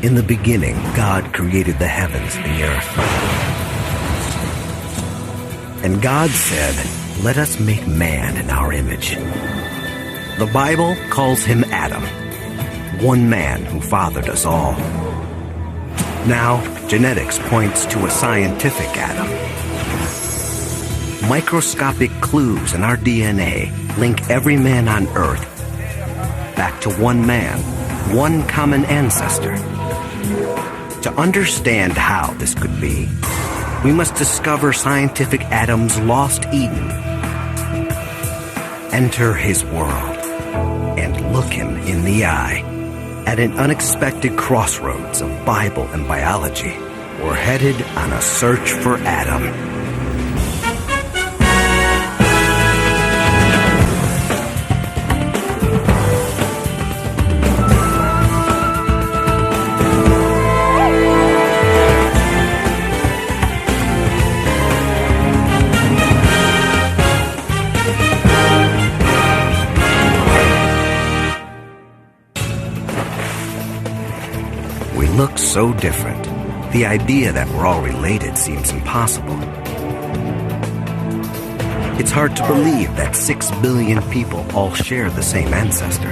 In the beginning, God created the heavens and the earth. And God said, "Let us make man in our image." The Bible calls him Adam, one man who fathered us all. Now, genetics points to a scientific Adam. Microscopic clues in our DNA link every man on Earth back to one man, one common ancestor. To understand how this could be, we must discover scientific Adam's lost Eden, enter his world, and look him in the eye. At an unexpected crossroads of Bible and biology, we're headed on a search for Adam. Look so different. The idea that we're all related seems impossible. It's hard to believe that 6 billion people all share the same ancestor.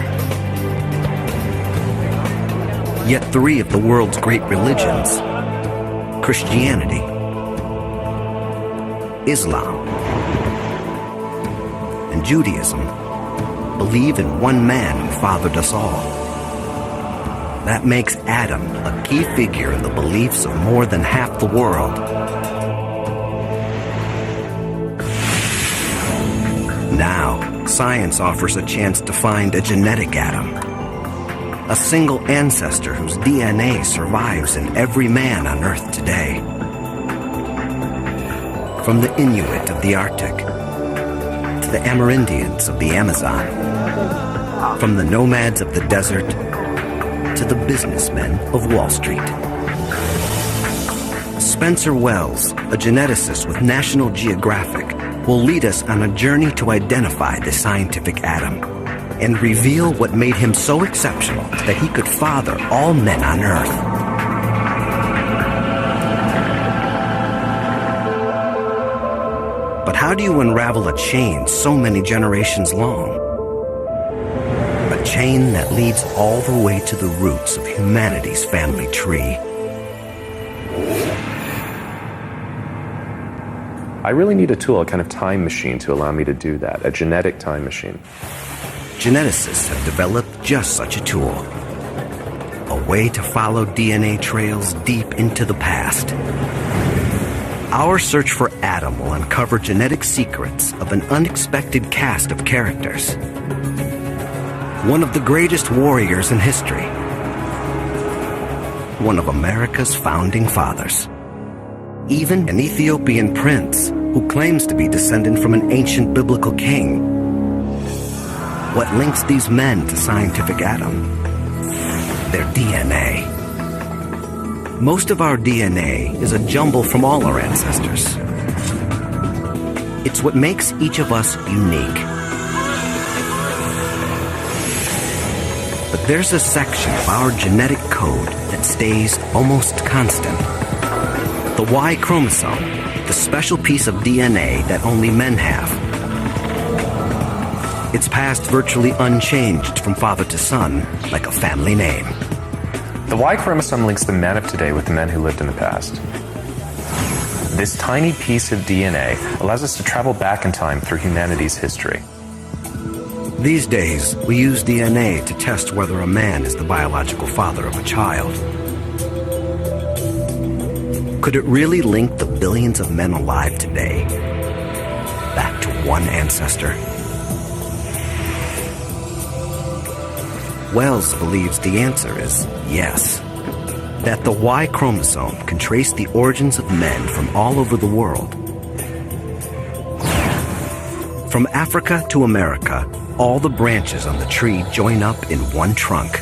Yet 3 of the world's great religions, Christianity, Islam, and Judaism, believe in one man who fathered us all. That makes Adam a key figure in the beliefs of more than half the world. Now, science offers a chance to find a genetic Adam, a single ancestor whose DNA survives in every man on Earth today. From the Inuit of the Arctic to the Amerindians of the Amazon, from the nomads of the desert to the businessmen of Wall Street. Spencer Wells, a geneticist with National Geographic, will lead us on a journey to identify the scientific Adam and reveal what made him so exceptional that he could father all men on Earth. But how do you unravel a chain so many generations long? A chain that leads all the way to the roots of humanity's family tree. I really need a tool, a kind of time machine to allow me to do that, a genetic time machine. Geneticists have developed just such a tool. A way to follow DNA trails deep into the past. Our search for Adam will uncover genetic secrets of an unexpected cast of characters. One of the greatest warriors in history. One of America's founding fathers. Even an Ethiopian prince who claims to be descended from an ancient biblical king. What links these men to scientific Adam? Their DNA. Most of our DNA is a jumble from all our ancestors. It's what makes each of us unique. But there's a section of our genetic code that stays almost constant. The Y chromosome, the special piece of DNA that only men have. It's passed virtually unchanged from father to son, like a family name. The Y chromosome links the men of today with the men who lived in the past. This tiny piece of DNA allows us to travel back in time through humanity's history. These days, we use DNA to test whether a man is the biological father of a child. Could it really link the billions of men alive today back to one ancestor? Wells believes the answer is yes. That the Y chromosome can trace the origins of men from all over the world. From Africa to America, all the branches on the tree join up in one trunk.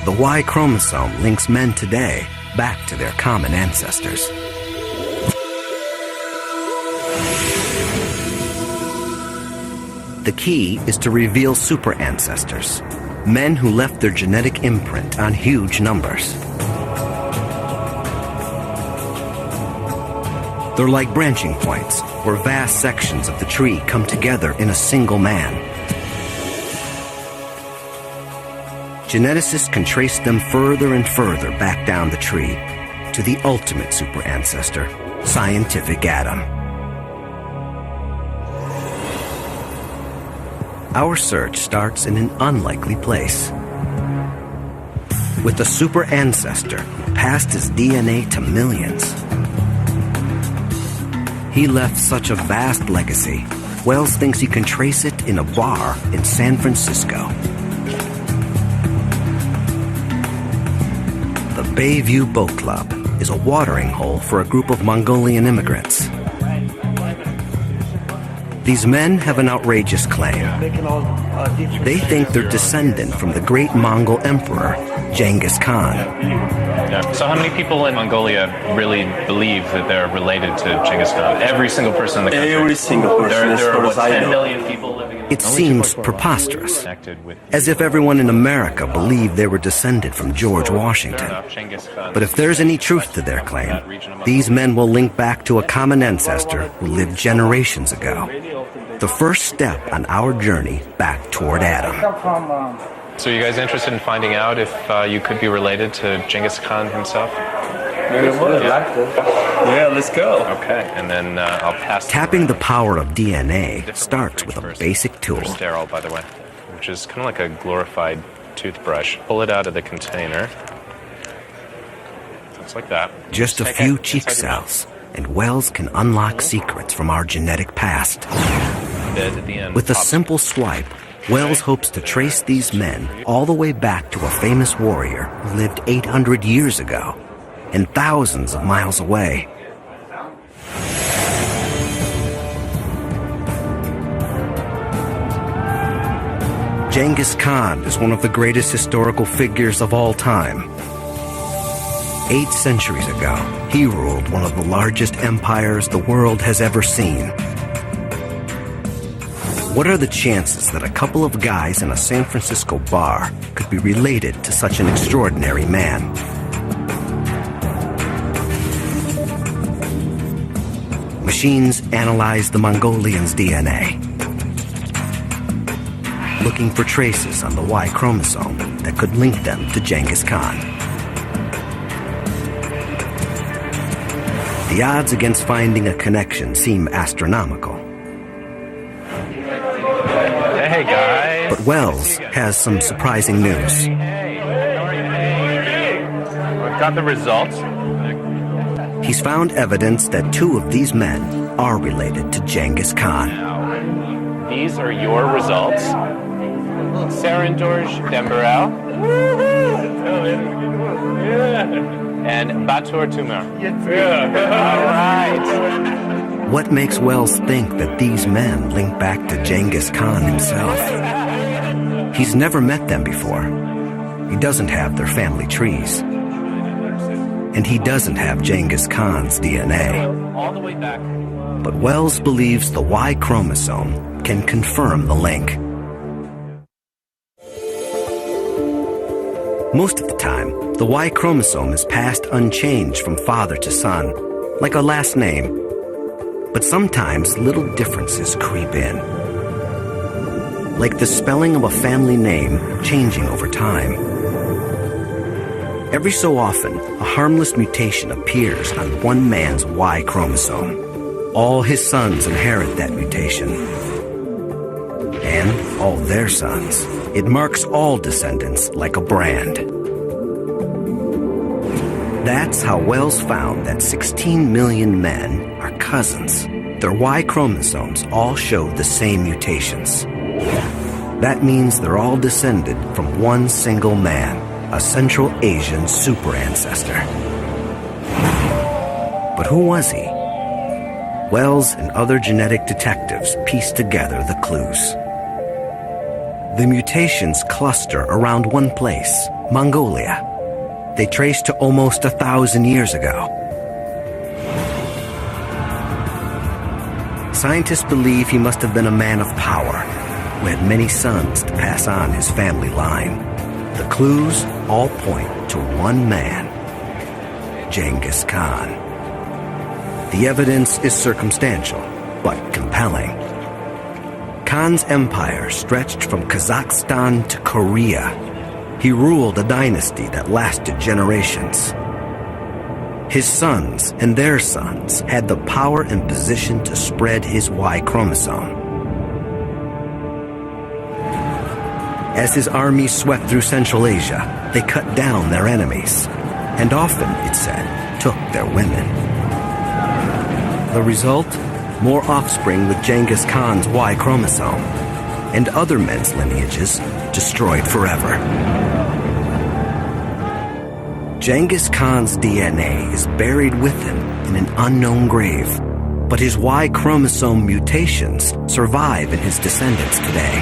The Y chromosome links men today back to their common ancestors. The key is to reveal super ancestors, Men who left their genetic imprint on huge numbers. They're like branching points, where vast sections of the tree come together in a single man. Geneticists can trace them further and further back down the tree to the ultimate super ancestor, scientific Adam. Our search starts in an unlikely place. With a super ancestor who passed his DNA to millions. He left such a vast legacy, Wells thinks he can trace it in a bar in San Francisco. The Bayview Boat Club is a watering hole for a group of Mongolian immigrants. These men have an outrageous claim. They think they're descendant from the great Mongol emperor, Genghis Khan. Yeah. So how many people in Mongolia really believe that they're related to Genghis Khan? Every single person in the country? Every single person. There are, what, 10 million people living in It seems preposterous, as if everyone in America believed they were descended from George Washington. But if there's any truth to their claim, these men will link back to a common ancestor who lived generations ago. The first step on our journey back toward Adam. So you guys interested in finding out if you could be related to Genghis Khan himself? Yeah, let's go. Okay, and then I'll pass... Tapping the power of DNA starts with a basic tool. They're sterile, by the way, which is kind of like a glorified toothbrush. Pull it out of the container. Just like that. Just a few cheek cells, and Wells can unlock secrets from our genetic past. With a simple swipe, Wells hopes to trace these men all the way back to a famous warrior who lived 800 years ago and thousands of miles away. Genghis Khan is one of the greatest historical figures of all time. 8 centuries ago, he ruled one of the largest empires the world has ever seen. What are the chances that a couple of guys in a San Francisco bar could be related to such an extraordinary man? Machines analyze the Mongolian's DNA, looking for traces on the Y chromosome that could link them to Genghis Khan. The odds against finding a connection seem astronomical. Hey, guys. But Wells has some surprising news. We've got the results. He's found evidence that 2 of these men are related to Genghis Khan. Now, these are your results. Sarandorj Dembarel and Batur Tumar. All right. What makes Wells think that these men link back to Genghis Khan himself? He's never met them before. He doesn't have their family trees. And he doesn't have Genghis Khan's DNA. All the way back. But Wells believes the Y chromosome can confirm the link. Most of the time, the Y chromosome is passed unchanged from father to son, like a last name. But sometimes little differences creep in. Like the spelling of a family name changing over time. Every so often, a harmless mutation appears on one man's Y chromosome. All his sons inherit that mutation. And all their sons. It marks all descendants like a brand. That's how Wells found that 16 million men are cousins. Their Y chromosomes all show the same mutations. That means they're all descended from one single man, a Central Asian super ancestor. But who was he? Wells and other genetic detectives pieced together the clues. The mutations cluster around one place, Mongolia. They trace to almost 1,000 years ago. Scientists believe he must have been a man of power, who had many sons to pass on his family line. The clues all point to one man, Genghis Khan. The evidence is circumstantial, but compelling. Khan's empire stretched from Kazakhstan to Korea. He ruled a dynasty that lasted generations. His sons and their sons had the power and position to spread his Y chromosome. As his armies swept through Central Asia, they cut down their enemies, and often, it said, took their women. The result? More offspring with Genghis Khan's Y chromosome, and other men's lineages destroyed forever. Genghis Khan's DNA is buried with him in an unknown grave, but his Y chromosome mutations survive in his descendants today.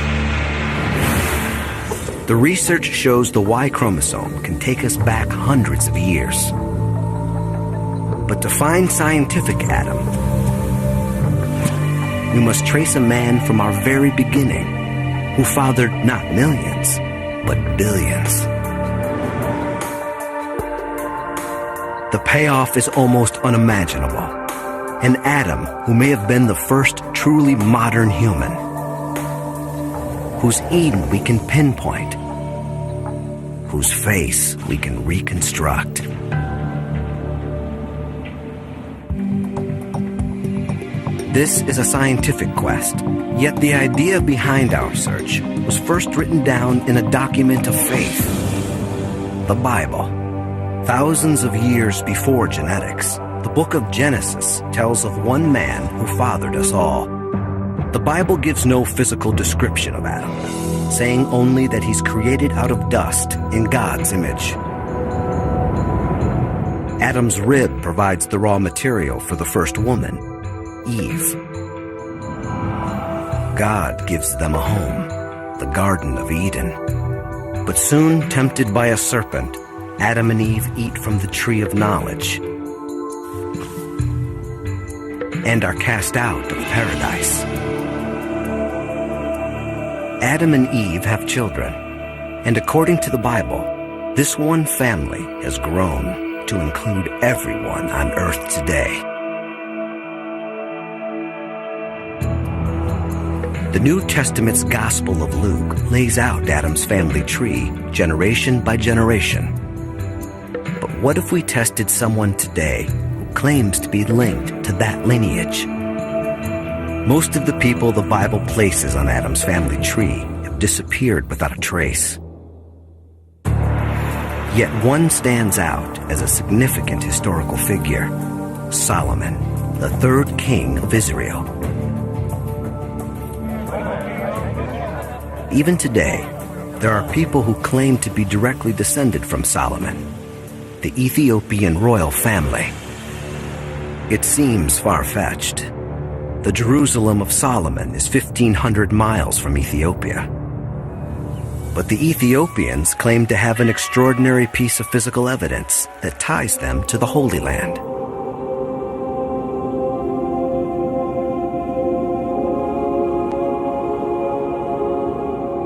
The research shows the Y chromosome can take us back hundreds of years. But to find scientific Adam, we must trace a man from our very beginning who fathered not millions, but billions. The payoff is almost unimaginable. An Adam who may have been the first truly modern human, whose Eden we can pinpoint, whose face we can reconstruct. This is a scientific quest, yet the idea behind our search was first written down in a document of faith, the Bible. Thousands of years before genetics, the book of Genesis tells of one man who fathered us all. The Bible gives no physical description of Adam, saying only that he's created out of dust in God's image. Adam's rib provides the raw material for the first woman, Eve. God gives them a home, the Garden of Eden. But soon, tempted by a serpent, Adam and Eve eat from the tree of knowledge and are cast out of paradise. Adam and Eve have children, and according to the Bible, this one family has grown to include everyone on earth today. The New Testament's Gospel of Luke lays out Adam's family tree, generation by generation. But what if we tested someone today who claims to be linked to that lineage? Most of the people the Bible places on Adam's family tree have disappeared without a trace. Yet one stands out as a significant historical figure, Solomon, the third king of Israel. Even today, there are people who claim to be directly descended from Solomon, the Ethiopian royal family. It seems far-fetched. The Jerusalem of Solomon is 1,500 miles from Ethiopia. But the Ethiopians claim to have an extraordinary piece of physical evidence that ties them to the Holy Land.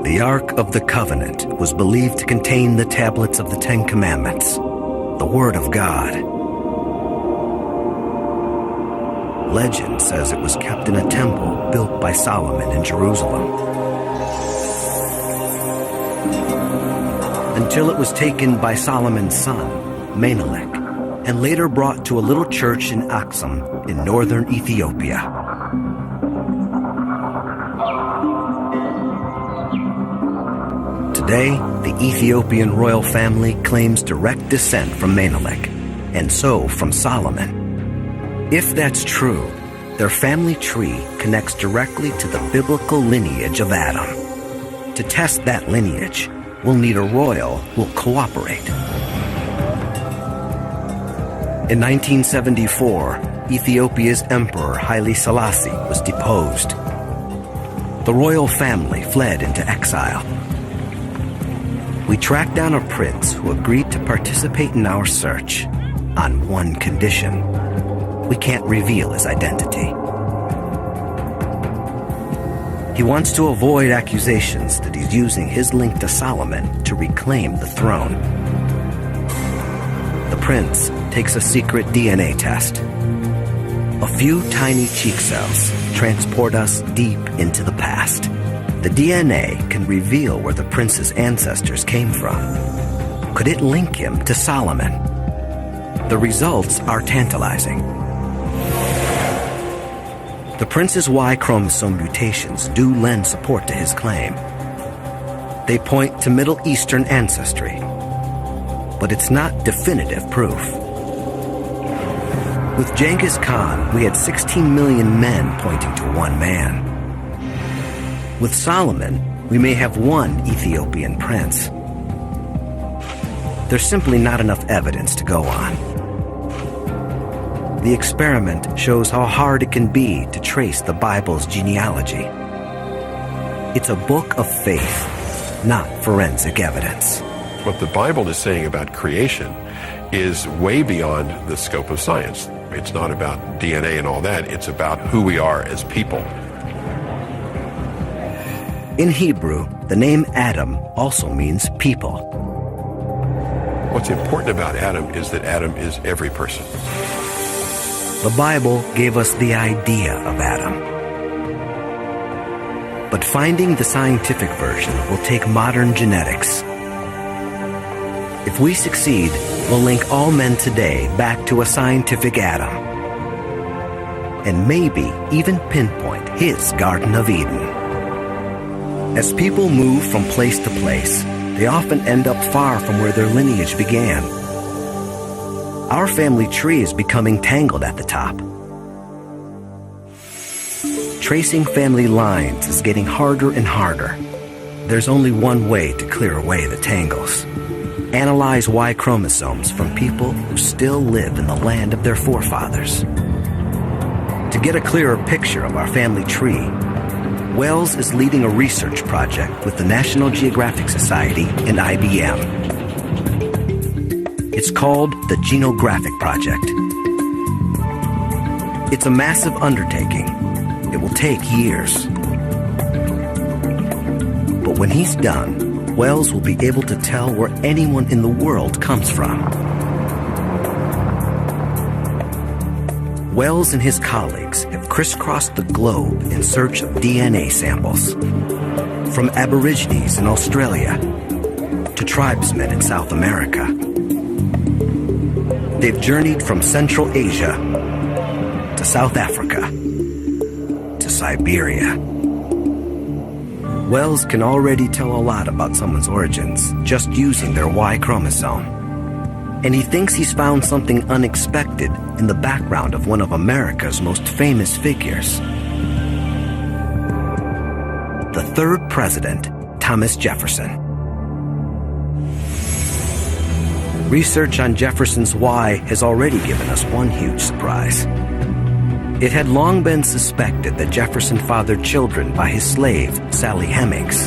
The Ark of the Covenant was believed to contain the tablets of the Ten Commandments, the Word of God. Legend says it was kept in a temple built by Solomon in Jerusalem, until it was taken by Solomon's son, Menelik, and later brought to a little church in Aksum in northern Ethiopia. Today, the Ethiopian royal family claims direct descent from Menelik, and so from Solomon. If that's true, their family tree connects directly to the biblical lineage of Adam. To test that lineage, we'll need a royal who will cooperate. In 1974, Ethiopia's Emperor Haile Selassie was deposed. The royal family fled into exile. We tracked down a prince who agreed to participate in our search on one condition: we can't reveal his identity. He wants to avoid accusations that he's using his link to Solomon to reclaim the throne. The prince takes a secret DNA test. A few tiny cheek cells transport us deep into the past. The DNA can reveal where the prince's ancestors came from. Could it link him to Solomon? The results are tantalizing. The prince's Y chromosome mutations do lend support to his claim. They point to Middle Eastern ancestry, but it's not definitive proof. With Genghis Khan, we had 16 million men pointing to one man. With Solomon, we may have one Ethiopian prince. There's simply not enough evidence to go on. The experiment shows how hard it can be to trace the Bible's genealogy. It's a book of faith, not forensic evidence. What the Bible is saying about creation is way beyond the scope of science. It's not about DNA and all that. It's about who we are as people. In Hebrew, the name Adam also means people. What's important about Adam is that Adam is every person. The Bible gave us the idea of Adam. But finding the scientific version will take modern genetics. If we succeed, we'll link all men today back to a scientific Adam. And maybe even pinpoint his Garden of Eden. As people move from place to place, they often end up far from where their lineage began. Our family tree is becoming tangled at the top. Tracing family lines is getting harder and harder. There's only one way to clear away the tangles. Analyze Y chromosomes from people who still live in the land of their forefathers. To get a clearer picture of our family tree, Wells is leading a research project with the National Geographic Society and IBM. It's called the Geographic Project. It's a massive undertaking. It will take years. But when he's done, Wells will be able to tell where anyone in the world comes from. Wells and his colleagues have crisscrossed the globe in search of DNA samples. From Aborigines in Australia to tribesmen in South America. They've journeyed from Central Asia to South Africa to Siberia. Wells can already tell a lot about someone's origins just using their Y chromosome. And he thinks he's found something unexpected in the background of one of America's most famous figures. The third president, Thomas Jefferson. Research on Jefferson's Y has already given us one huge surprise. It had long been suspected that Jefferson fathered children by his slave, Sally Hemings.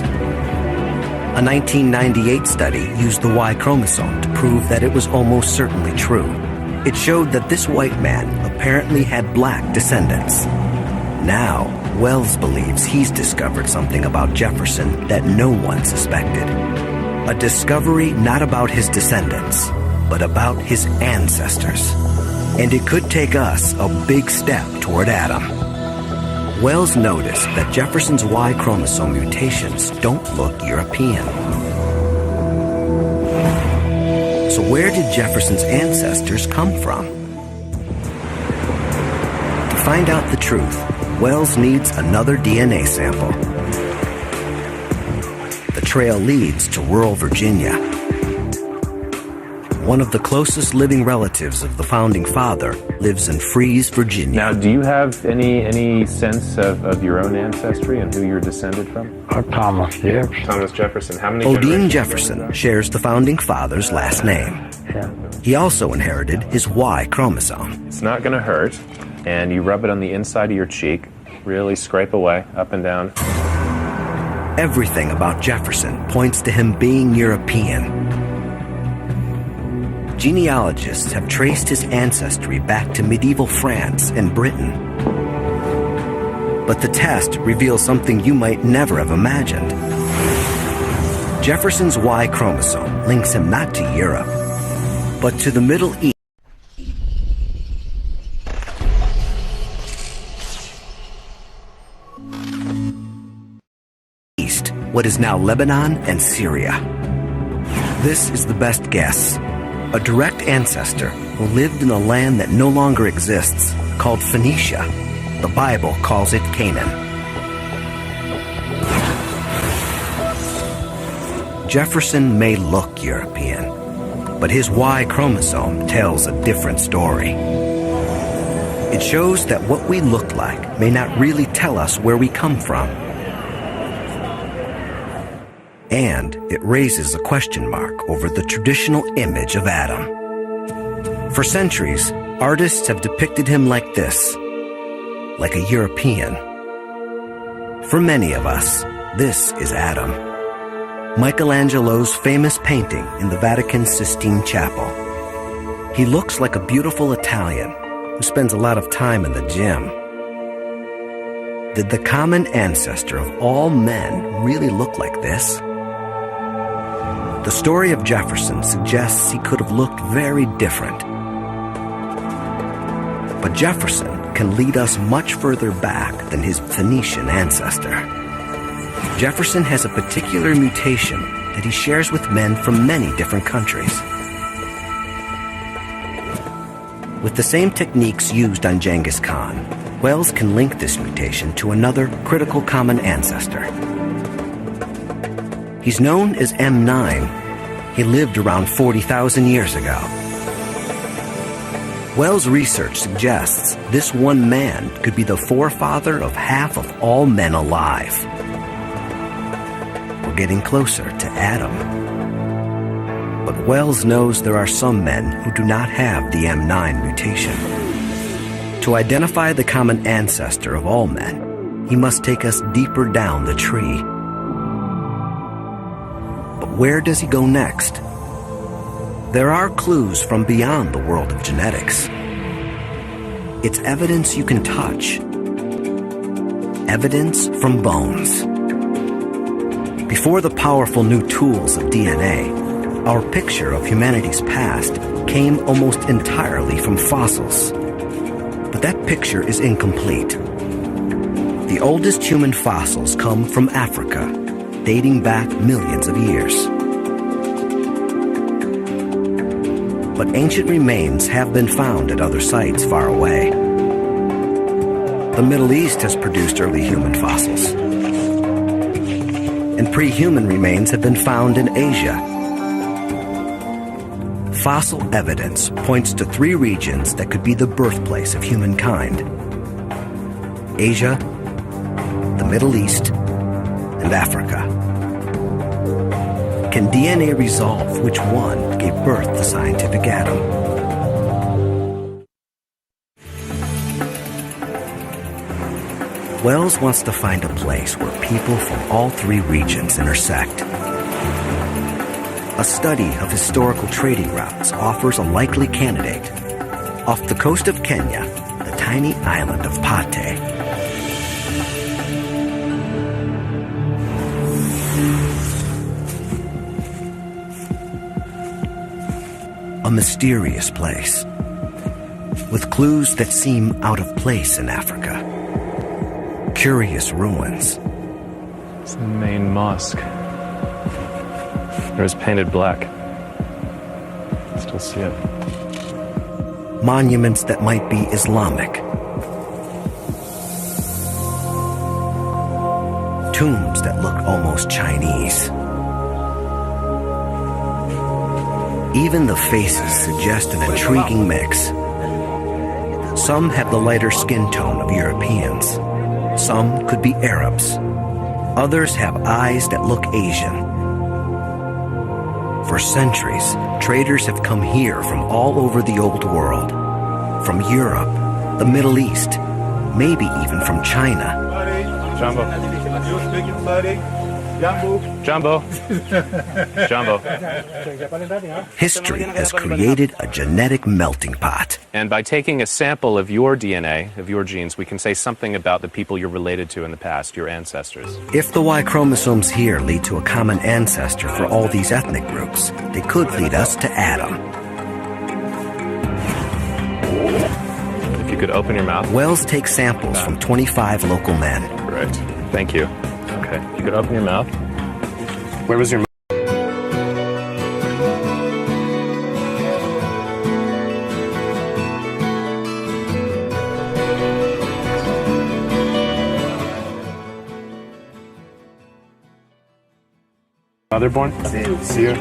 A 1998 study used the Y chromosome to prove that it was almost certainly true. It showed that this white man apparently had black descendants. Now, Wells believes he's discovered something about Jefferson that no one suspected. A discovery not about his descendants, but about his ancestors. And it could take us a big step toward Adam. Wells noticed that Jefferson's Y chromosome mutations don't look European. So where did Jefferson's ancestors come from? To find out the truth, Wells needs another DNA sample. The trail leads to rural Virginia. One of the closest living relatives of the founding father lives in Fries, Virginia. Now, do you have any sense of your own ancestry and who you're descended from? Thomas Jefferson. Thomas Jefferson. How many Odine generations Jefferson ago? shares the founding father's last name. Yeah. He also inherited his Y chromosome. It's not going to hurt, and you rub it on the inside of your cheek. Really scrape away, up and down. Everything about Jefferson points to him being European. Genealogists have traced his ancestry back to medieval France and Britain. But the test reveals something you might never have imagined. Jefferson's Y chromosome links him not to Europe, but to the Middle East, what is now Lebanon and Syria. This is the best guess. A direct ancestor who lived in a land that no longer exists, called Phoenicia. The Bible calls it Canaan. Jefferson may look European, but his Y chromosome tells a different story. It shows that what we look like may not really tell us where we come from. And it raises a question mark over the traditional image of Adam. For centuries, artists have depicted him like this, like a European. For many of us, this is Adam. Michelangelo's famous painting in the Vatican's Sistine Chapel. He looks like a beautiful Italian who spends a lot of time in the gym. Did the common ancestor of all men really look like this? The story of Jefferson suggests he could have looked very different. But Jefferson can lead us much further back than his Phoenician ancestor. Jefferson has a particular mutation that he shares with men from many different countries. With the same techniques used on Genghis Khan, Wells can link this mutation to another critical common ancestor. He's known as M9. He lived around 40,000 years ago. Wells' research suggests this one man could be the forefather of half of all men alive. We're getting closer to Adam. But Wells knows there are some men who do not have the M9 mutation. To identify the common ancestor of all men, he must take us deeper down the tree. But where does he go next? There are clues from beyond the world of genetics. It's evidence you can touch. Evidence from bones. Before the powerful new tools of DNA, our picture of humanity's past came almost entirely from fossils. But that picture is incomplete. The oldest human fossils come from Africa, dating back millions of years. But ancient remains have been found at other sites far away. The Middle East has produced early human fossils. And pre-human remains have been found in Asia. Fossil evidence points to 3 regions that could be the birthplace of humankind: Asia, the Middle East, and Africa. Can DNA resolve which one gave birth to scientific Adam? Wells wants to find a place where people from all 3 regions intersect. A study of historical trading routes offers a likely candidate. Off the coast of Kenya, the tiny island of Pate. A mysterious place, with clues that seem out of place in Africa. Curious ruins. It's the main mosque. It was painted black. I still see it. Monuments that might be Islamic. Tombs that look almost Chinese. Even the faces suggest an intriguing mix. Some have the lighter skin tone of Europeans. Some could be Arabs. Others have eyes that look Asian. For centuries, traders have come here from all over the old world. From Europe, the Middle East, maybe even from China. Jumbo. Jumbo. Jumbo. History has created a genetic melting pot. And by taking a sample of your DNA, of your genes, we can say something about the people you're related to in the past, your ancestors. If the Y chromosomes here lead to a common ancestor for all these ethnic groups, they could lead us to Adam. If you could open your mouth. Wells takes samples from 25 local men. Right. Thank you. Okay. You could open your mouth. Where was your mouth? Motherborn? Seer?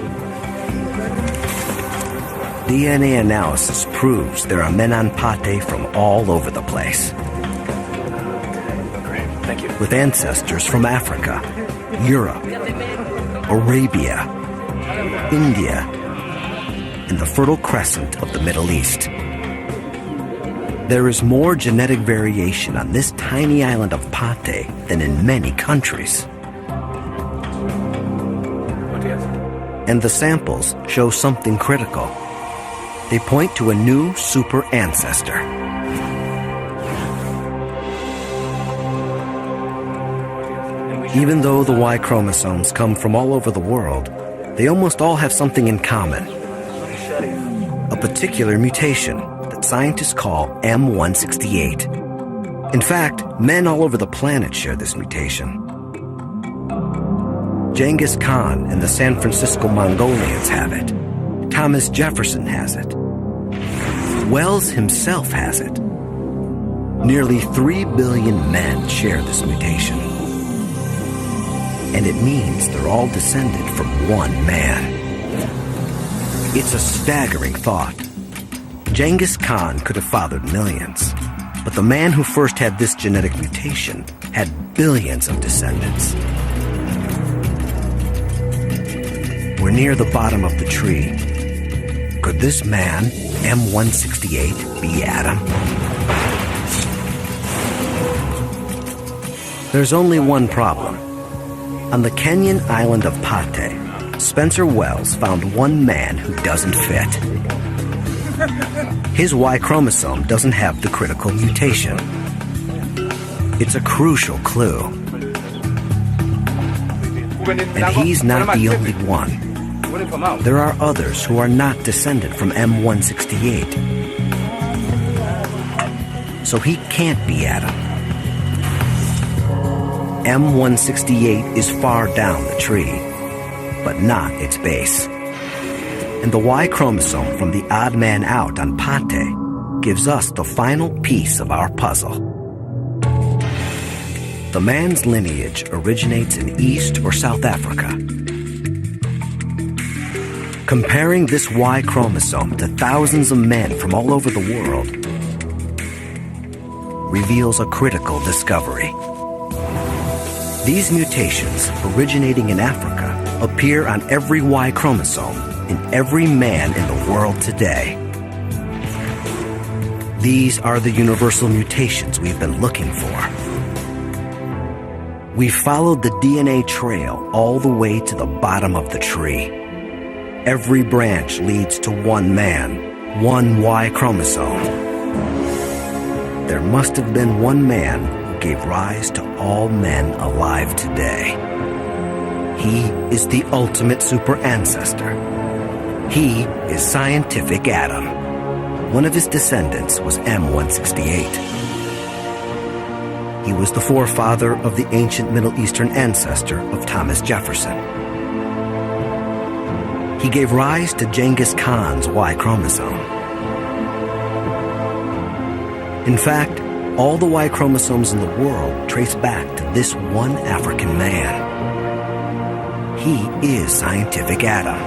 DNA analysis proves there are men on Pate from all over the place, Great. Thank you. with ancestors from Africa, Europe, Arabia, India, and the Fertile Crescent of the Middle East. There is more genetic variation on this tiny island of Pate than in many countries. And the samples show something critical. They point to a new super ancestor. Even though the Y chromosomes come from all over the world, they almost all have something in common. A particular mutation that scientists call M168. In fact, men all over the planet share this mutation. Genghis Khan and the San Francisco Mongolians have it. Thomas Jefferson has it. Wells himself has it. Nearly 3 billion men share this mutation. And it means they're all descended from one man. It's a staggering thought. Genghis Khan could have fathered millions, but the man who first had this genetic mutation had billions of descendants. We're near the bottom of the tree. Could this man, M168, be Adam? There's only one problem. On the Kenyan island of Pate, Spencer Wells found one man who doesn't fit. His Y chromosome doesn't have the critical mutation. It's a crucial clue. And he's not the only one. There are others who are not descended from M168. So he can't be Adam. M168 is far down the tree, but not its base. And the Y chromosome from the odd man out on Pate gives us the final piece of our puzzle. The man's lineage originates in East or South Africa. Comparing this Y chromosome to thousands of men from all over the world reveals a critical discovery. These mutations, originating in Africa, appear on every Y chromosome in every man in the world today. These are the universal mutations we've been looking for. We've followed the DNA trail all the way to the bottom of the tree. Every branch leads to one man, one Y chromosome. There must have been one man who gave rise to all men alive today. He is the ultimate super ancestor. He is scientific Adam. One of his descendants was M168. He was the forefather of the ancient Middle Eastern ancestor of Thomas Jefferson. He gave rise to Genghis Khan's Y chromosome. In fact, all the Y chromosomes in the world trace back to this one African man. He is scientific Adam.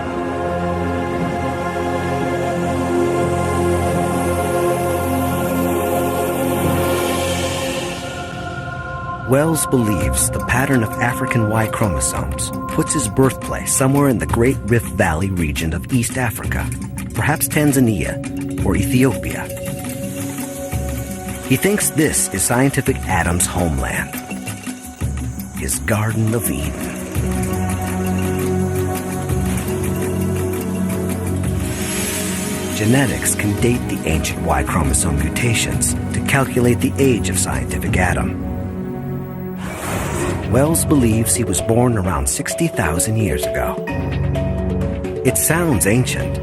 Wells believes the pattern of African Y chromosomes puts his birthplace somewhere in the Great Rift Valley region of East Africa, perhaps Tanzania or Ethiopia. He thinks this is scientific Adam's homeland, his Garden of Eden. Genetics can date the ancient Y chromosome mutations to calculate the age of scientific Adam. Wells believes he was born around 60,000 years ago. It sounds ancient,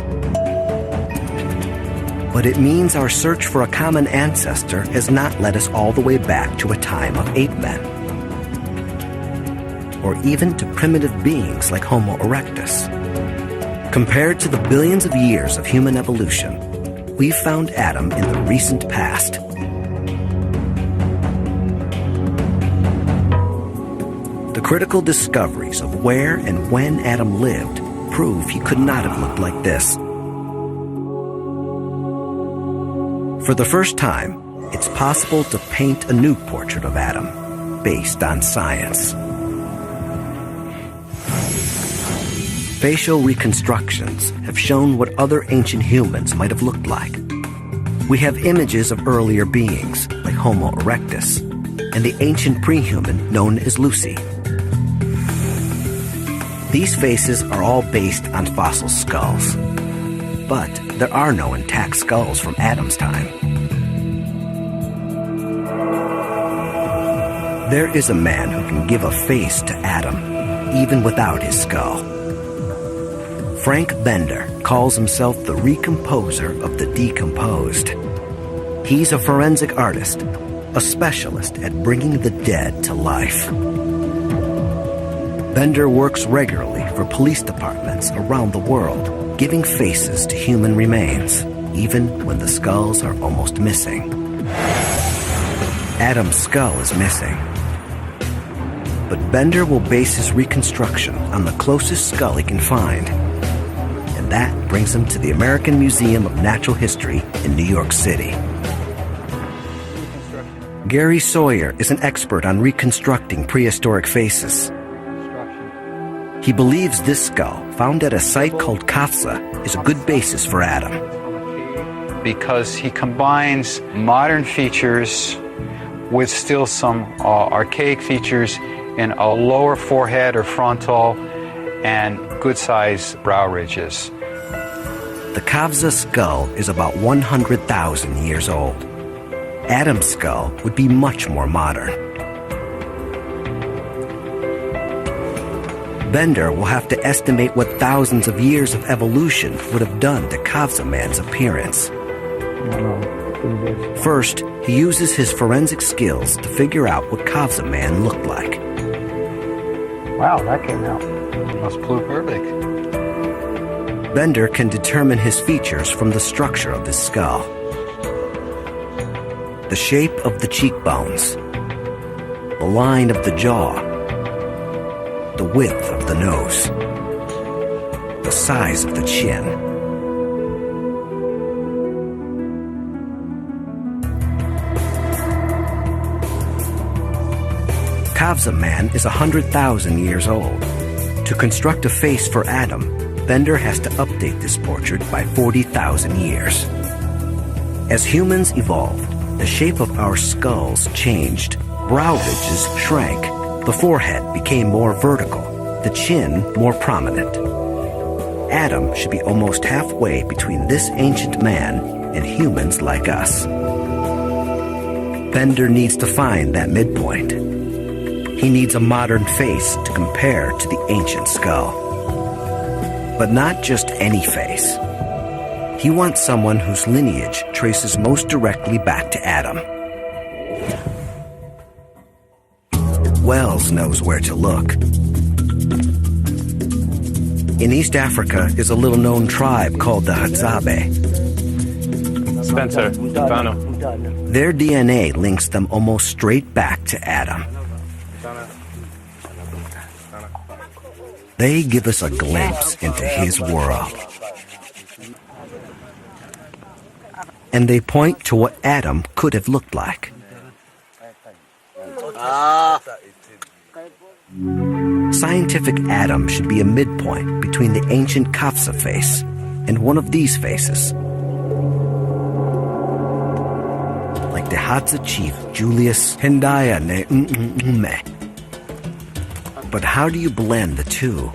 but it means our search for a common ancestor has not led us all the way back to a time of ape men, or even to primitive beings like Homo erectus. Compared to the billions of years of human evolution, we've found Adam in the recent past. The critical discoveries of where and when Adam lived prove he could not have looked like this. For the first time, it's possible to paint a new portrait of Adam based on science. Facial reconstructions have shown what other ancient humans might have looked like. We have images of earlier beings, like Homo erectus, and the ancient pre-human known as Lucy. These faces are all based on fossil skulls, but there are no intact skulls from Adam's time. There is a man who can give a face to Adam, even without his skull. Frank Bender calls himself the recomposer of the decomposed. He's a forensic artist, a specialist at bringing the dead to life. Bender works regularly for police departments around the world, giving faces to human remains, even when the skulls are almost missing. Adam's skull is missing, but Bender will base his reconstruction on the closest skull he can find. And that brings him to the American Museum of Natural History in New York City. Gary Sawyer is an expert on reconstructing prehistoric faces. He believes this skull, found at a site called Kafza, is a good basis for Adam. Because he combines modern features with still some archaic features in a lower forehead or frontal and good-sized brow ridges. The Kafza skull is about 100,000 years old. Adam's skull would be much more modern. Bender will have to estimate what thousands of years of evolution would have done to Kafza man's appearance. First, he uses his forensic skills to figure out what Kafza man looked like. Wow, that came out. Must flew perfect. Bender can determine his features from the structure of his skull. The shape of the cheekbones, the line of the jaw, the width of the nose, the size of the chin. Kafza man is 100,000 years old. To construct a face for Adam, Bender has to update this portrait by 40,000 years. As humans evolved, the shape of our skulls changed. Brow ridges shrank. The forehead became more vertical, the chin more prominent. Adam should be almost halfway between this ancient man and humans like us. Bender needs to find that midpoint. He needs a modern face to compare to the ancient skull. But not just any face. He wants someone whose lineage traces most directly back to Adam. Wells knows where to look. In East Africa is a little-known tribe called the Hadzabe. Spencer, Stefano. Their DNA links them almost straight back to Adam. They give us a glimpse into his world. And they point to what Adam could have looked like. Scientific Adam should be a midpoint between the ancient Kafza face and one of these faces. Like the Hadza chief Julius Hendaya ne Ume. But how do you blend the two?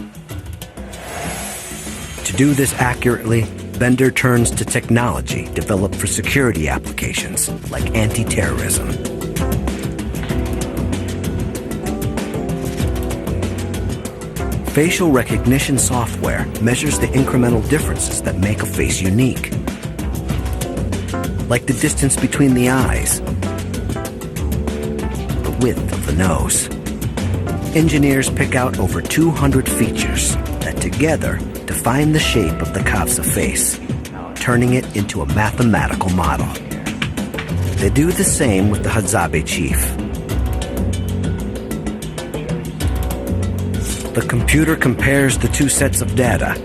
To do this accurately, Bender turns to technology developed for security applications like anti-terrorism. Facial recognition software measures the incremental differences that make a face unique, like the distance between the eyes, the width of the nose. Engineers pick out over 200 features that together define the shape of the Kavsa face, turning it into a mathematical model. They do the same with the Hadzabe chief. The computer compares the two sets of data,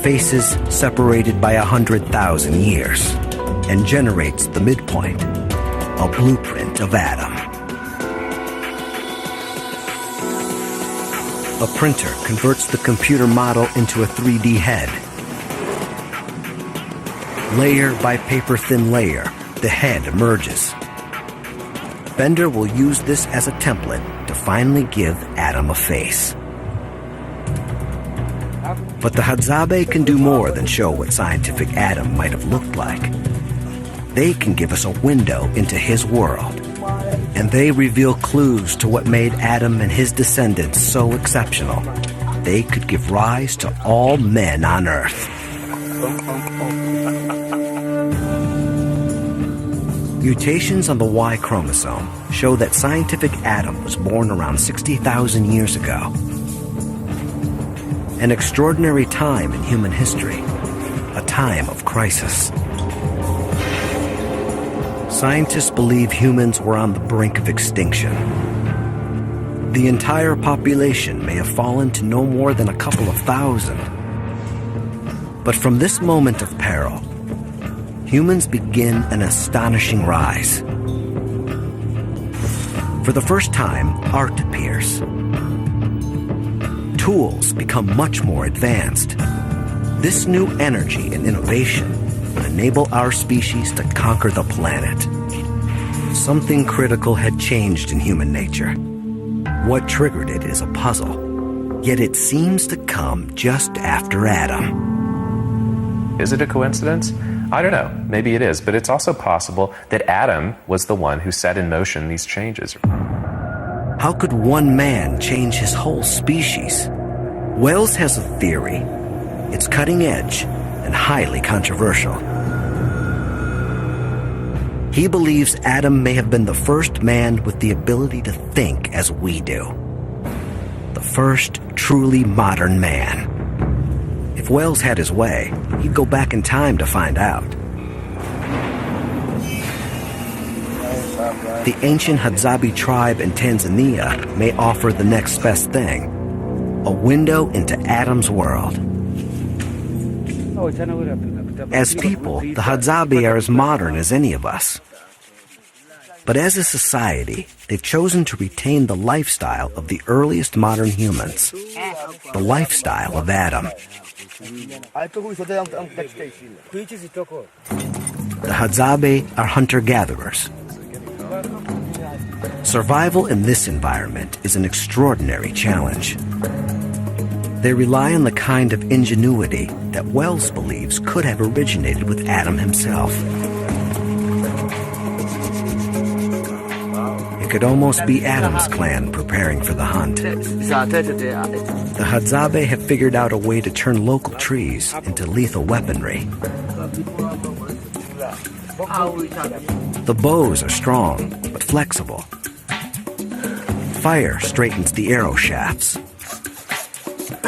faces separated by 100,000 years, and generates the midpoint, a blueprint of Adam. A printer converts the computer model into a 3D head. Layer by paper-thin layer, the head emerges. Bender will use this as a template to finally give Adam a face. But the Hadzabe can do more than show what scientific Adam might have looked like. They can give us a window into his world. And they reveal clues to what made Adam and his descendants so exceptional. They could give rise to all men on Earth. Mutations on the Y chromosome show that scientific Adam was born around 60,000 years ago. An extraordinary time in human history, a time of crisis. Scientists believe humans were on the brink of extinction. The entire population may have fallen to no more than a couple of thousand. But from this moment of peril, humans begin an astonishing rise. For the first time, art appears. Tools become much more advanced. This new energy and innovation would enable our species to conquer the planet. Something critical had changed in human nature. What triggered it is a puzzle, yet it seems to come just after Adam. Is it a coincidence? I don't know. Maybe it is, but it's also possible that Adam was the one who set in motion these changes. How could one man change his whole species? Wells has a theory. It's cutting edge and highly controversial. He believes Adam may have been the first man with the ability to think as we do. The first truly modern man. If Wells had his way, he'd go back in time to find out. The ancient Hadzabe tribe in Tanzania may offer the next best thing, a window into Adam's world. As people, the Hadzabe are as modern as any of us. But as a society, they've chosen to retain the lifestyle of the earliest modern humans, the lifestyle of Adam. The Hadzabe are hunter-gatherers. Survival in this environment is an extraordinary challenge. They rely on the kind of ingenuity that Wells believes could have originated with Adam himself. It could almost be Adam's clan preparing for the hunt. The Hadzabe have figured out a way to turn local trees into lethal weaponry. The bows are strong, but flexible. Fire straightens the arrow shafts.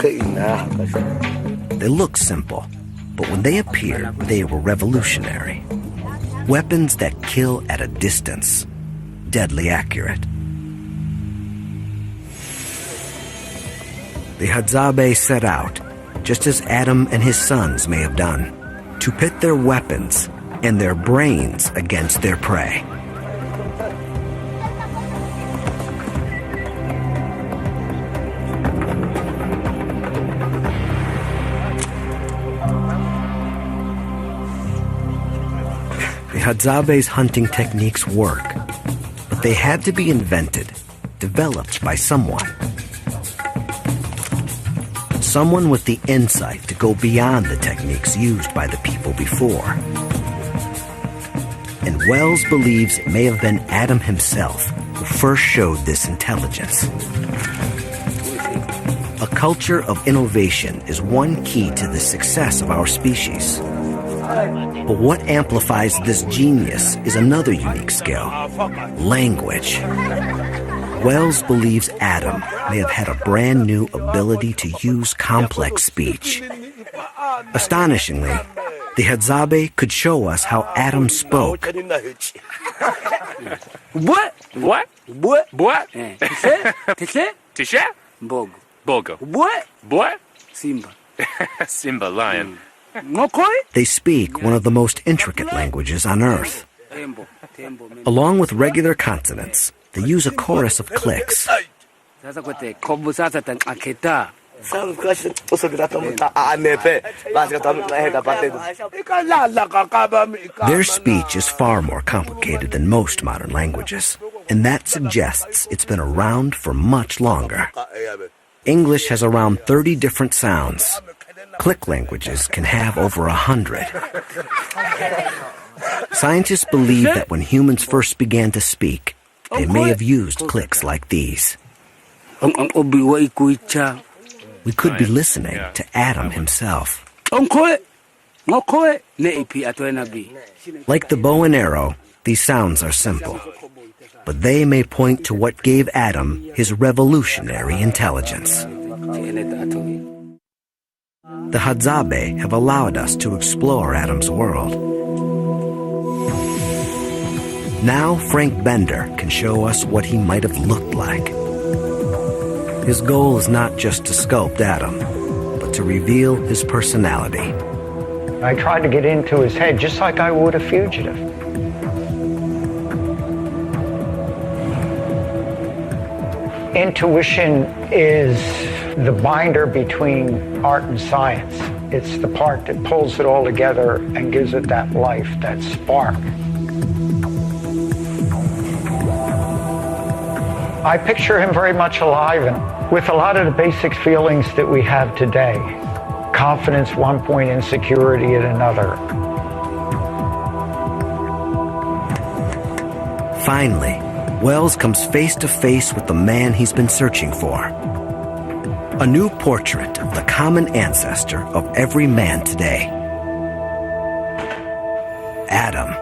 They look simple, but when they appeared, they were revolutionary. Weapons that kill at a distance, deadly accurate. The Hadzabe set out, just as Adam and his sons may have done, to pit their weapons and their brains against their prey. The Hadzabe's hunting techniques work, but they had to be invented, developed by someone. someone with the insight to go beyond the techniques used by the people before. And Wells believes it may have been Adam himself who first showed this intelligence. A culture of innovation is one key to the success of our species. But what amplifies this genius is another unique skill: language. Wells believes Adam may have had a brand new ability to use complex speech. Astonishingly, the Hadzabe could show us how Adam spoke. What? What? What? What? Tishe? Tisha? Bogo. Bogo. What? What? Simba. Simba, lion. Ngokoi? They speak one of the most intricate languages on Earth. Tembo. Along with regular consonants, they use a chorus of clicks. Sasa kote kobu sasa tan aketa. Their speech is far more complicated than most modern languages, and that suggests it's been around for much longer. English has around 30 different sounds. Click languages can have over 100. Scientists believe that when humans first began to speak, they may have used clicks like these. We could be listening to Adam himself. Like the bow and arrow, these sounds are simple, but they may point to what gave Adam his revolutionary intelligence. The Hadzabe have allowed us to explore Adam's world. Now Frank Bender can show us what he might have looked like. His goal is not just to sculpt Adam, but to reveal his personality. I tried to get into his head just like I would a fugitive. Intuition is the binder between art and science. It's the part that pulls it all together and gives it that life, that spark. I picture him very much alive and with a lot of the basic feelings that we have today. Confidence one point, insecurity at another. Finally, Wells comes face to face with the man he's been searching for. A new portrait of the common ancestor of every man today. Adam.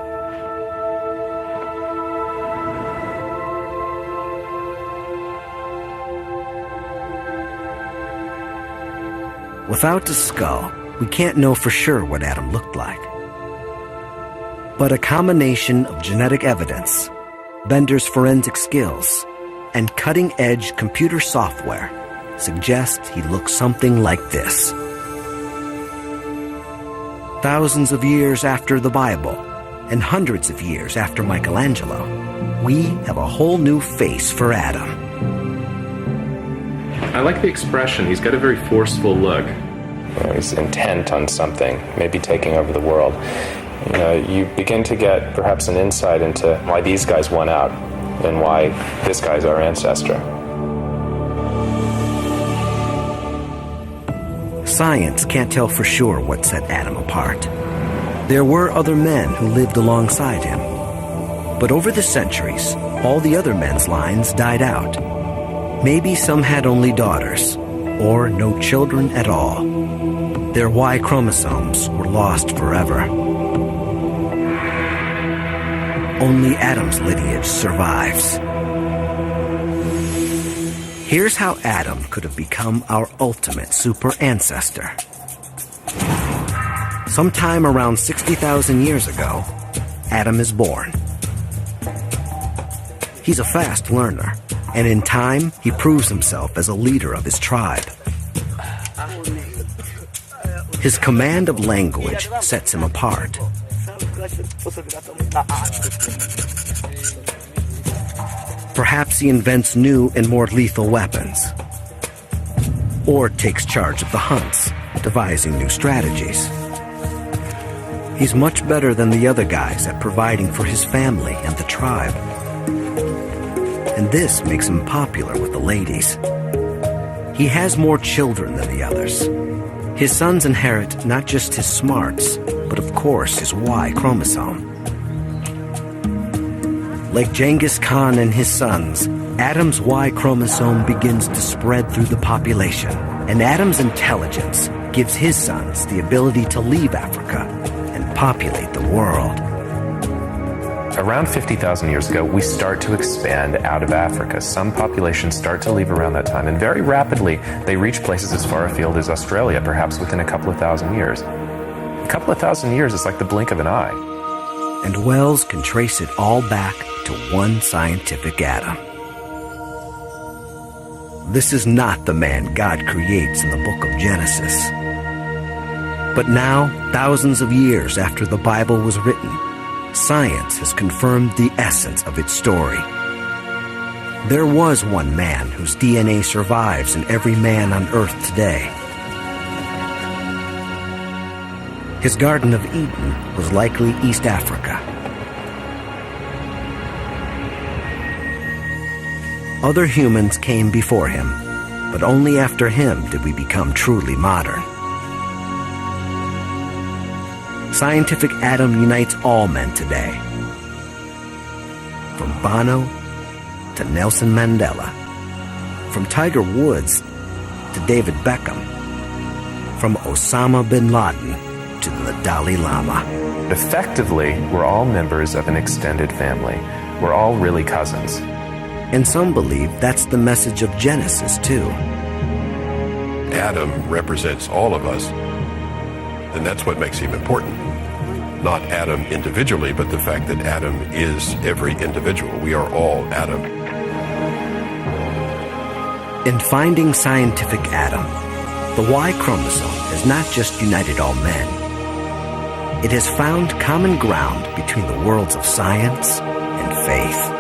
Without the skull, we can't know for sure what Adam looked like. But a combination of genetic evidence, Bender's forensic skills, and cutting-edge computer software suggests he looked something like this. Thousands of years after the Bible, and hundreds of years after Michelangelo, we have a whole new face for Adam. I like the expression. He's got a very forceful look. He's intent on something, maybe taking over the world. You begin to get perhaps an insight into why these guys won out and why this guy's our ancestor. Science can't tell for sure what set Adam apart. There were other men who lived alongside him. But over the centuries, all the other men's lines died out. Maybe some had only daughters, or no children at all. Their Y chromosomes were lost forever. Only Adam's lineage survives. Here's how Adam could have become our ultimate super ancestor. Sometime around 60,000 years ago, Adam is born. He's a fast learner, and in time, he proves himself as a leader of his tribe. His command of language sets him apart. Perhaps he invents new and more lethal weapons, or takes charge of the hunts, devising new strategies. He's much better than the other guys at providing for his family and the tribe. And this makes him popular with the ladies. He has more children than the others. His sons inherit not just his smarts, but of course his Y chromosome. Like Genghis Khan and his sons, Adam's Y chromosome begins to spread through the population, and Adam's intelligence gives his sons the ability to leave Africa and populate the world. Around 50,000 years ago, we start to expand out of Africa. Some populations start to leave around that time, and very rapidly they reach places as far afield as Australia, perhaps within a couple of thousand years. A couple of thousand years is like the blink of an eye. And Wells can trace it all back to one scientific Adam. This is not the man God creates in the book of Genesis. But now, thousands of years after the Bible was written, science has confirmed the essence of its story. There was one man whose DNA survives in every man on Earth today. His Garden of Eden was likely East Africa. Other humans came before him, but only after him did we become truly modern. Scientific Adam unites all men today. From Bono to Nelson Mandela. From Tiger Woods to David Beckham. From Osama bin Laden to the Dalai Lama. Effectively, we're all members of an extended family. We're all really cousins. And some believe that's the message of Genesis, too. Adam represents all of us, and that's what makes him important. Not Adam individually, but the fact that Adam is every individual. We are all Adam. In finding scientific Adam, the Y chromosome has not just united all men. It has found common ground between the worlds of science and faith.